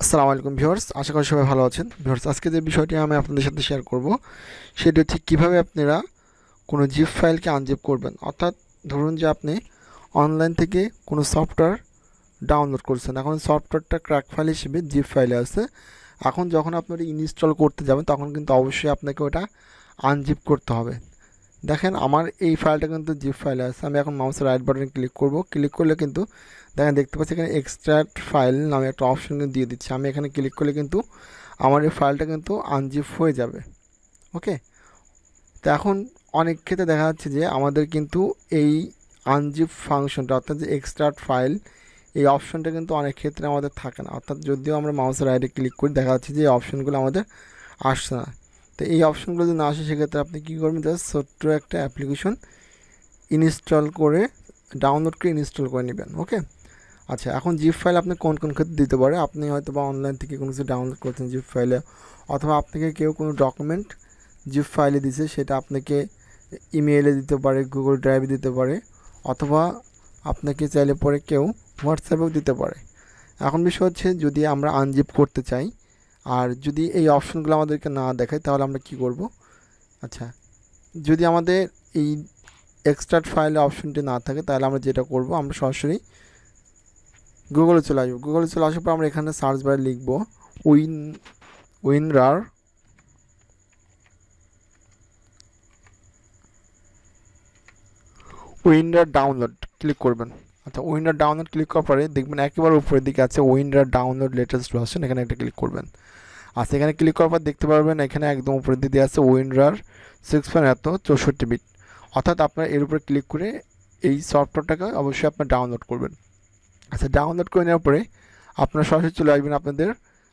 আসসালামু আলাইকুম ভিউয়ার্স, আশা করি সবাই ভালো আছেন। ভিউয়ার্স, আজকে যে বিষয়টি আমি আপনাদের সাথে শেয়ার করব সেটি হচ্ছে কীভাবে আপনারা কোনো জিপ ফাইলকে আনজিপ করবেন। অর্থাৎ ধরুন যে আপনি অনলাইন থেকে কোনো সফটওয়্যার ডাউনলোড করছেন, এখন সফটওয়্যারটা ক্র্যাক ফাইল হিসেবে জিপ ফাইলে আছে। এখন যখন আপনি ওটা ইনস্টল করতে যাবেন তখন কিন্তু অবশ্যই আপনাকে ওটা আনজিপ করতে হবে। দেখেন আমার এই ফাইলটা কিন্তু জিপ ফাইলে আছে। আমি এখন মাউসের রাইট বাটনে ক্লিক করব। ক্লিক করলে কিন্তু দেখতে পাচ্ছি এখানে এক্সট্রাক্ট ফাইল নামে একটা অপশন দিয়ে দিচ্ছে। আমি এখানে ক্লিক করলে কিন্তু আমার এই ফাইলটা কিন্তু আনজিপ হয়ে যাবে। ওকে, তো এখন অনেক ক্ষেত্রে দেখা যাচ্ছে যে আমাদের কিন্তু এই আনজিপ ফাংশনটা অর্থাৎ যে এক্সট্রাক্ট ফাইল এই অপশনটা কিন্তু অনেক ক্ষেত্রে আমাদের থাকে না। অর্থাৎ যদিও আমরা মাউসের রাইটে ক্লিক করি দেখা যাচ্ছে যে এই অপশনগুলো আমাদের আসছে না। তো এই অপশনগুলো যদি না আসে সেক্ষেত্রে আপনি কী করবেন, জাস্ট ছোট্ট একটা অ্যাপ্লিকেশন ইনস্টল করে ডাউনলোড করে ইনস্টল করে নেবেন। ওকে, আচ্ছা, এখন জিপ ফাইল আপনি কোন কোন ক্ষেত্রে দিতে পারে, আপনি হয়তো বা অনলাইন থেকে কোনো কিছু ডাউনলোড করছেন জিপ ফাইলে, অথবা আপনাকে কেউ কোনো ডকুমেন্ট জিপ ফাইলে দিছে সেটা আপনাকে ইমেইলে দিতে পারে, গুগল ড্রাইভে দিতে পারে, অথবা আপনাকে চাইলে পরে কেউ হোয়াটসঅ্যাপেও দিতে পারে। এখন বিষয় হচ্ছে যদি আমরা আনজিপ করতে চাই আর যদি এই অপশনগুলো আমাদেরকে না দেখায় তাহলে আমরা কি করব। আচ্ছা, যদি আমাদের এই এক্সট্রাক্ট ফাইলে অপশনটি না থাকে তাহলে আমরা যেটা করব, আমরা সরাসরি গুগলে চলে আসবো। গুগলে চলে আসার পর আমরা এখানে সার্চ বারে লিখব win WinRAR winder download click করবেন। আচ্ছা, উইন্ডার ডাউনলোড ক্লিক করার পরে দেখবেন একেবারে উপরের দিকে আছে উইন্ডার ডাউনলোড লেটেস্ট ভার্সন, এখানে একটা ক্লিক করবেন। আচ্ছা, এখানে ক্লিক করার পর দেখতে পারবেন এখানে একদম উপরের দিকে আছে উইন্ডার 6.64 বিট। অর্থাৎ আপনার এর উপরে ক্লিক করে এই সফটওয়্যারটাকে অবশ্যই আপনার ডাউনলোড করবেন। আচ্ছা, ডাউনলোড করে নেওয়ার পরে আপনারা সরাসরি চলে আসবেন আপনাদের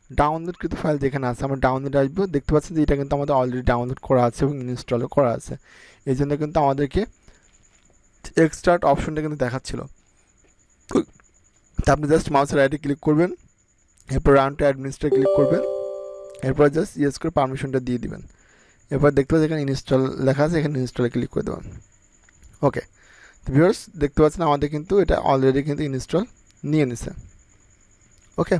ডাউনলোডকৃত ফাইল যেখানে আছে। আমরা ডাউনলোডে আসবো, দেখতে পাচ্ছেন যে এটা কিন্তু আমাদের অলরেডি ডাউনলোড করা আছে এবং ইনস্টলও করা আছে। এই জন্য কিন্তু আমাদেরকে এক্সট্রাক্ট অপশনটা কিন্তু দেখাচ্ছিল। তো আপনি জাস্ট মাউসের রাইটে ক্লিক করবেন, এরপর রান টু অ্যাডমিনিস্ট্রেট ক্লিক করবেন, এরপর জাস্ট ইয়েস করে পারমিশনটা দিয়ে দিবেন। এরপর দেখতে পাচ্ছেন এখানে ইনস্টল লেখা আছে, এখানে ইনস্টলে ক্লিক করে দেবেন। ওকে, তো ভিউয়ার্স দেখতে পাচ্ছেন আমাদের কিন্তু এটা অলরেডি কিন্তু ইনস্টল নিয়ে নিছে। ওকে,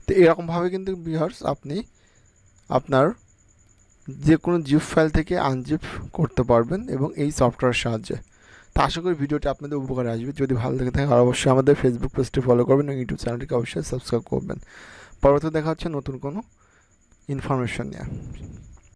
তো এরকমভাবে কিন্তু ভিউয়ার্স আপনি আপনার যে কোনো জিপ ফাইল থেকে আনজিপ করতে পারবেন এবং এই সফটওয়্যারের সাহায্যে। তো আশা করি ভিডিওটি আপনাদের উপকারে আসবে। যদি ভালো লেগে থাকে আর অবশ্যই আমাদের ফেসবুক পেজটি ফলো করবেন এবং ইউটিউব চ্যানেলটিকে অবশ্যই সাবস্ক্রাইব করবেন। পরবর্তী দেখা হচ্ছে নতুন কোনো ইনফরমেশন নিয়ে।